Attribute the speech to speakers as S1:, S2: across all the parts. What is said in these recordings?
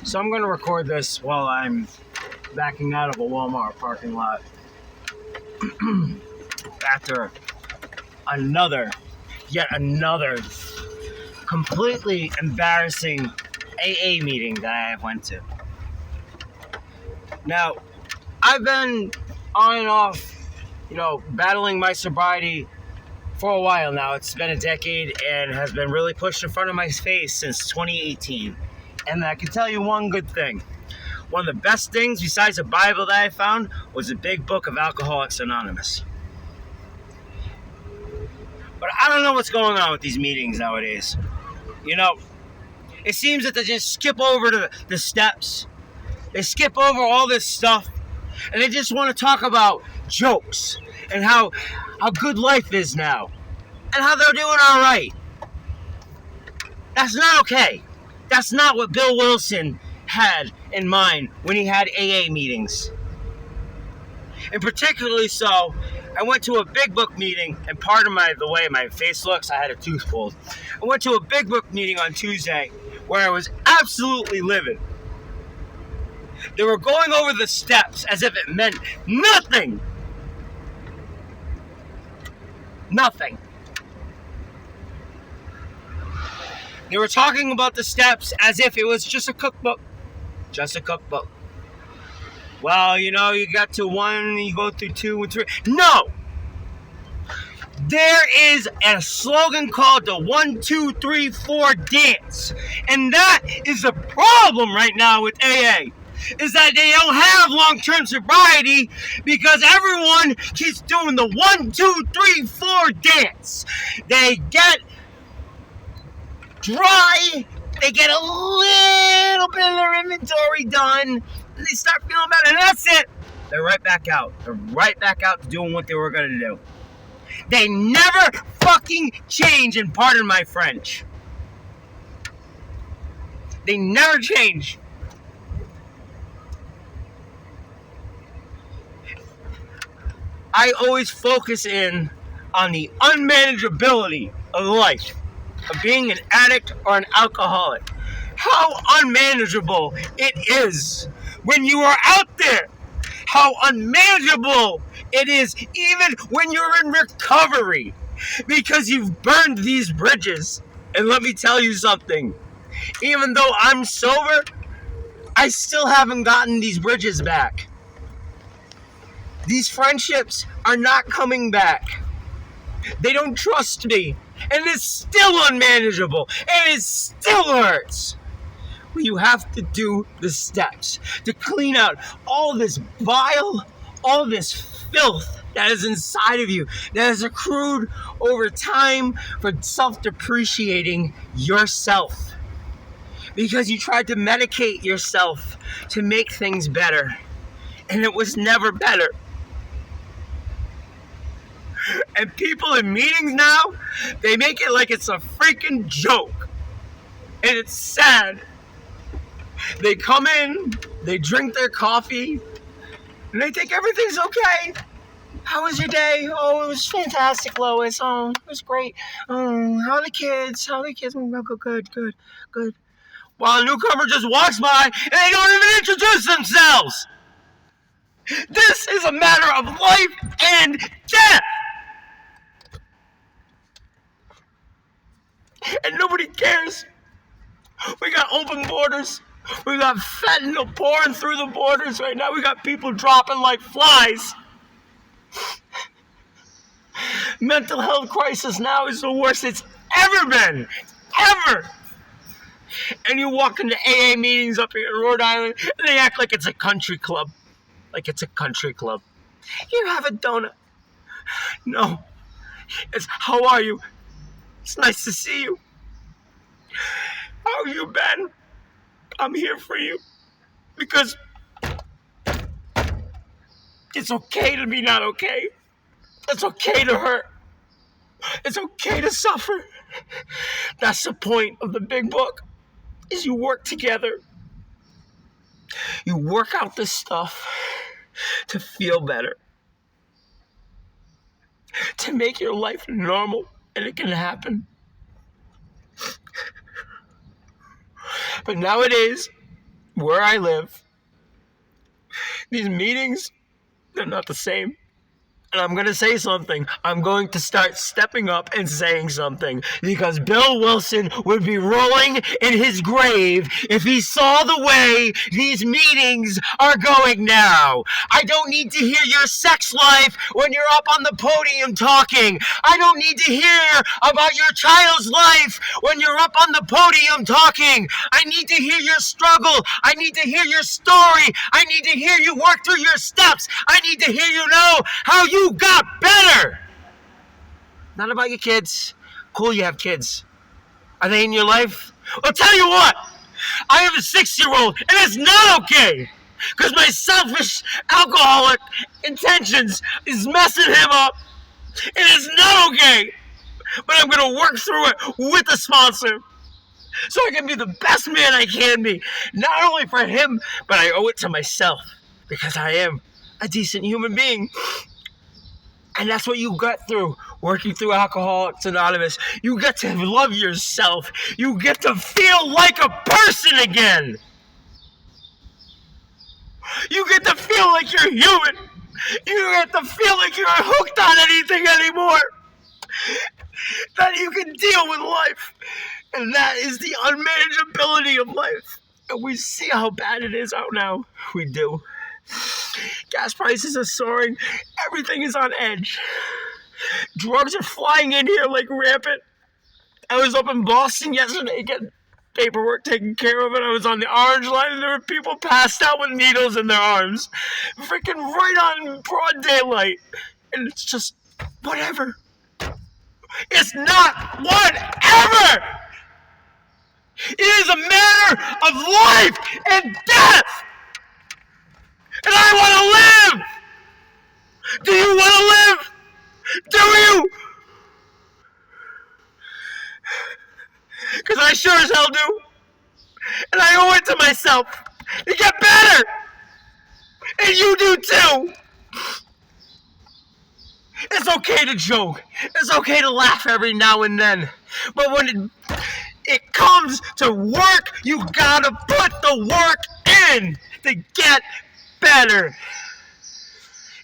S1: So I'm going to record this while I'm backing out of a Walmart parking lot after yet another completely embarrassing AA meeting that I went to. Now, I've been on and off, battling my sobriety for a while now. It's been a decade and has been really pushed in front of my face since 2018. And I can tell you one good thing. One of the best things besides the Bible that I found was the big book of Alcoholics Anonymous. But I don't know what's going on with these meetings nowadays. It seems that they just skip over the steps. They skip over all this stuff. And they just want to talk about jokes and how good life is now. And how they're doing all right. That's not okay. That's not what Bill Wilson had in mind when he had AA meetings. And particularly so, I went to a big book meeting, and part of the way my face looks, I had a tooth pulled. I went to a big book meeting on Tuesday where I was absolutely livid. They were going over the steps as if it meant nothing. Nothing. They were talking about the steps as if it was just a cookbook. Just a cookbook. Well, you got to 1, you go through 2 and 3. No! There is a slogan called the 1, 2, 3, 4 dance. And that is the problem right now with AA. Is that they don't have long-term sobriety because everyone keeps doing the 1, 2, 3, 4 dance. They get dry, they get a little bit of their inventory done, and they start feeling better, and that's it. They're right back out. They're right back out to doing what they were going to do. They never fucking change, and pardon my French. They never change. I always focus in on the unmanageability of life. Of being an addict or an alcoholic. How unmanageable it is when you are out there. How unmanageable it is even when you're in recovery. Because you've burned these bridges. And let me tell you something. Even though I'm sober, I still haven't gotten these bridges back. These friendships are not coming back. They don't trust me. And it's still unmanageable. And it still hurts. Well, you have to do the steps to clean out all this bile, all this filth that is inside of you, that has accrued over time for self-depreciating yourself. Because you tried to medicate yourself to make things better. And it was never better. And people in meetings now, they make it like it's a freaking joke. And it's sad. They come in, they drink their coffee, and they think everything's okay. How was your day? Oh, it was fantastic, Lois. Oh, it was great. Oh, how are the kids? Oh, good. While a newcomer just walks by, and they don't even introduce themselves. This is a matter of life and death. And nobody cares. We got open borders. We got fentanyl pouring through the borders right now. We got people dropping like flies. Mental health crisis now is the worst it's ever been. Ever. And you walk into AA meetings up here in Rhode Island, and they act like it's a country club. Like it's a country club. Here, have a donut. No. It's, how are you? It's nice to see you. How you been? I'm here for you. Because it's okay to be not okay. It's okay to hurt. It's okay to suffer. That's the point of the big book, is you work together. You work out this stuff to feel better. To make your life normal. And it can happen. But nowadays, where I live, these meetings, they're not the same. And I'm going to say something. I'm going to start stepping up and saying something. Because Bill Wilson would be rolling in his grave if he saw the way these meetings are going now. I don't need to hear your sex life when you're up on the podium talking. I don't need to hear about your child's life when you're up on the podium talking. I need to hear your struggle. I need to hear your story. I need to hear you work through your steps. I need to hear you know how you got better. Not about your kids. Cool, you have kids. Are they in your life? I'll tell you what. I have a 6-year-old, and it's not okay. Because my selfish, alcoholic intentions is messing him up. And it's not okay. But I'm going to work through it with a sponsor. So I can be the best man I can be. Not only for him, but I owe it to myself. Because I am a decent human being. And that's what you got through working through Alcoholics Anonymous. You get to love yourself. You get to feel like a person again. You get to feel like you're human. You get to feel like you're hooked on anything anymore. That you can deal with life. And that is the unmanageability of life. And we see how bad it is out now. We do. Gas prices are soaring. Everything is on edge. Drugs are flying in here like rampant. I was up in Boston yesterday getting paperwork taken care of, and I was on the Orange Line, and there were people passed out with needles in their arms. Freaking right on broad daylight. And it's just whatever. It's not whatever! It is a matter of life and death! And I want to live! Do you want to live? Do you? Because I sure as hell do. And I owe it to myself to get better. And you do too. It's okay to joke. It's okay to laugh every now and then. But when it comes to work, you gotta put the work in to get better.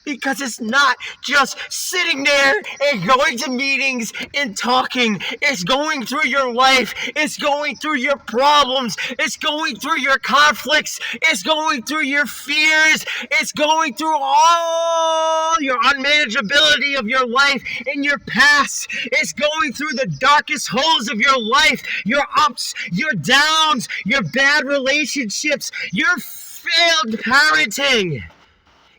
S1: Because it's not just sitting there and going to meetings and talking. It's going through your life. It's going through your problems. It's going through your conflicts. It's going through your fears. It's going through all your unmanageability of your life and your past. It's going through the darkest holes of your life, your ups, your downs, your bad relationships, your failed parenting.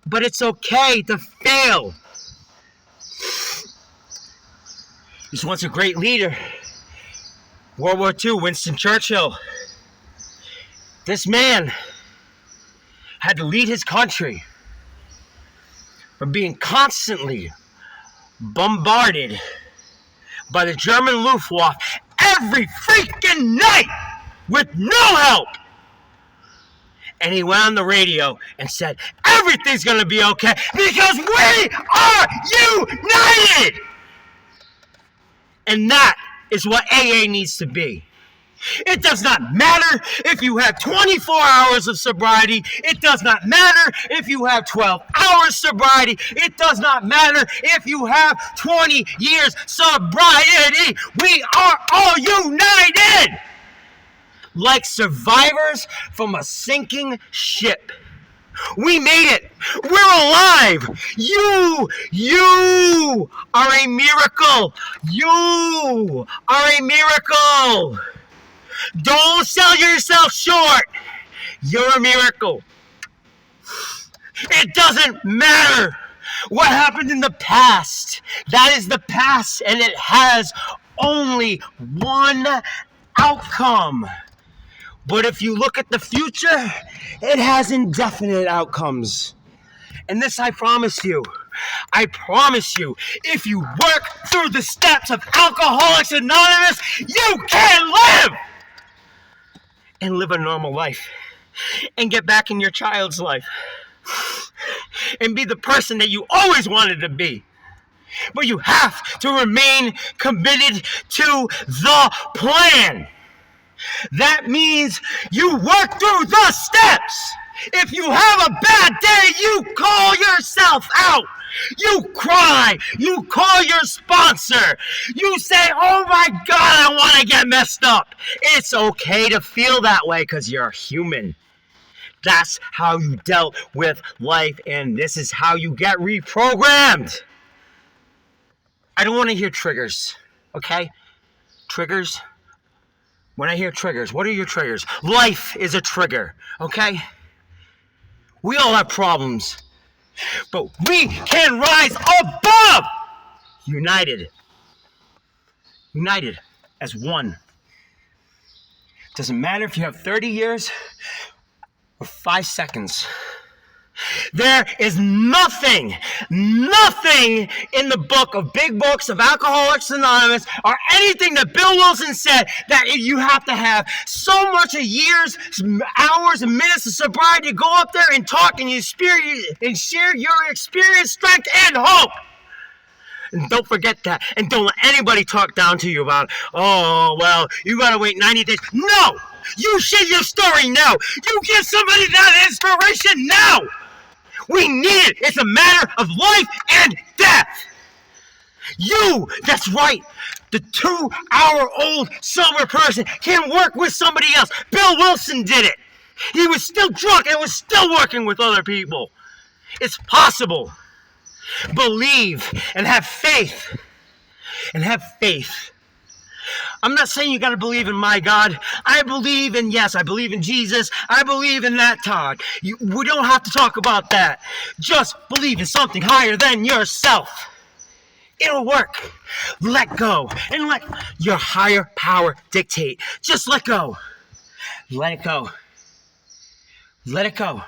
S1: But it's okay to fail. He was once a great leader. World War II, Winston Churchill. This man had to lead his country from being constantly bombarded by the German Luftwaffe every freaking night with no help. And he went on the radio and said, everything's going to be okay because we are united. And that is what AA needs to be. It does not matter if you have 24 hours of sobriety. It does not matter if you have 12 hours sobriety. It does not matter if you have 20 years sobriety. We are all united. Like survivors from a sinking ship. We made it. We're alive. You are a miracle. You are a miracle. Don't sell yourself short. You're a miracle. It doesn't matter what happened in the past. That is the past, and it has only one outcome. But if you look at the future, it has indefinite outcomes. And this I promise you. I promise you, if you work through the steps of Alcoholics Anonymous, you can live! And live a normal life. And get back in your child's life. And be the person that you always wanted to be. But you have to remain committed to the plan. That means you work through the steps. If you have a bad day, you call yourself out. You cry. You call your sponsor. You say, oh my God, I want to get messed up. It's okay to feel that way because you're human. That's how you dealt with life, and this is how you get reprogrammed. I don't want to hear triggers, okay? Triggers? When I hear triggers, what are your triggers? Life is a trigger, okay? We all have problems, but we can rise above! United as one. Doesn't matter if you have 30 years or 5 seconds. There is nothing in the book of big books of Alcoholics Anonymous or anything that Bill Wilson said that you have to have so much of years, hours, and minutes of sobriety to go up there and talk and share your experience, strength, and hope. And don't forget that. And don't let anybody talk down to you about, oh, well, you gotta wait 90 days. No! You share your story now. You give somebody that inspiration now. We need it. It's a matter of life and death. That's right. The 2-hour-old sober person can work with somebody else. Bill Wilson did it. He was still drunk and was still working with other people. It's possible. Believe and have faith. And have faith. I'm not saying you got to believe in my God. I believe in Jesus. I believe in that Todd. We don't have to talk about that. Just believe in something higher than yourself. It'll work. Let go and let your higher power dictate. Just let go. Let it go. Let it go.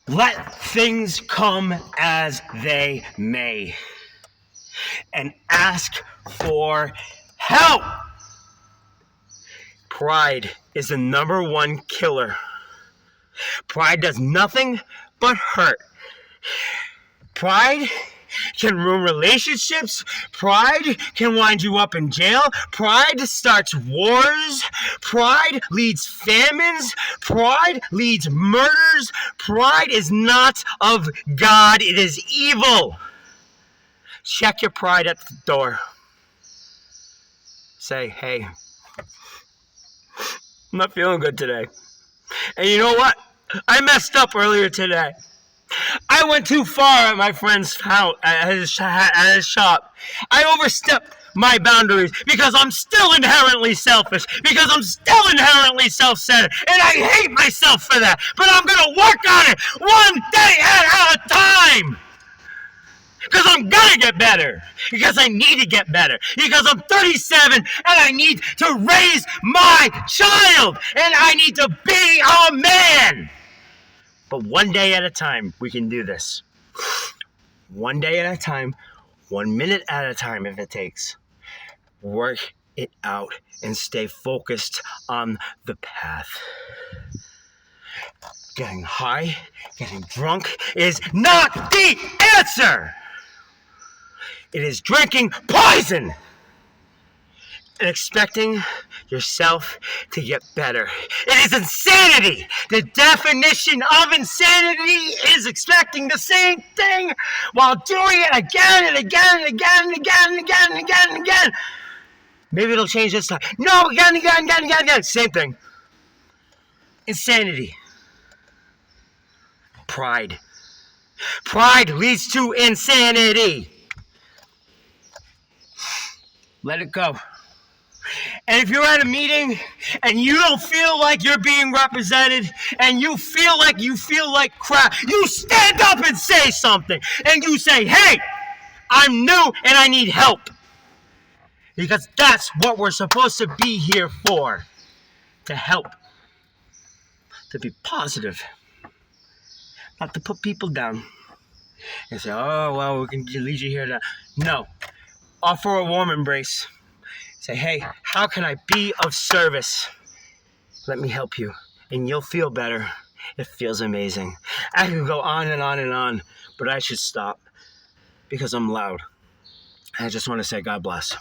S1: Let things come as they may. And ask for help. Pride is the #1 killer. Pride does nothing but hurt. Pride can ruin relationships. Pride can wind you up in jail. Pride starts wars. Pride leads famines. Pride leads murders. Pride is not of God. It is evil. Check your pride at the door. Say, hey, I'm not feeling good today. And you know what? I messed up earlier today. I went too far at my friend's house, at his shop. I overstepped my boundaries because I'm still inherently selfish, because I'm still inherently self-centered, and I hate myself for that. But I'm going to work on it one day at a time. Because I'm gonna get better. Because I need to get better. Because I'm 37 and I need to raise my child. And I need to be a man. But one day at a time, we can do this. One day at a time, 1 minute at a time if it takes. Work it out and stay focused on the path. Getting high, getting drunk is not the answer. It is drinking poison and expecting yourself to get better. It is insanity. The definition of insanity is expecting the same thing while doing it again and again and again and again and again and again and again. Maybe it'll change this time. No, again and again and again and again. Same thing. Insanity. Pride. Pride leads to insanity. Let it go. And if you're at a meeting and you don't feel like you're being represented and you feel like crap, you stand up and say something. And you say, hey, I'm new and I need help. Because that's what we're supposed to be here for. To help. To be positive. Not to put people down. And say, oh, well, we can lead you here to... No. Offer a warm embrace. Say, hey, how can I be of service? Let me help you. And you'll feel better. It feels amazing. I can go on and on and on, but I should stop because I'm loud. I just want to say God bless.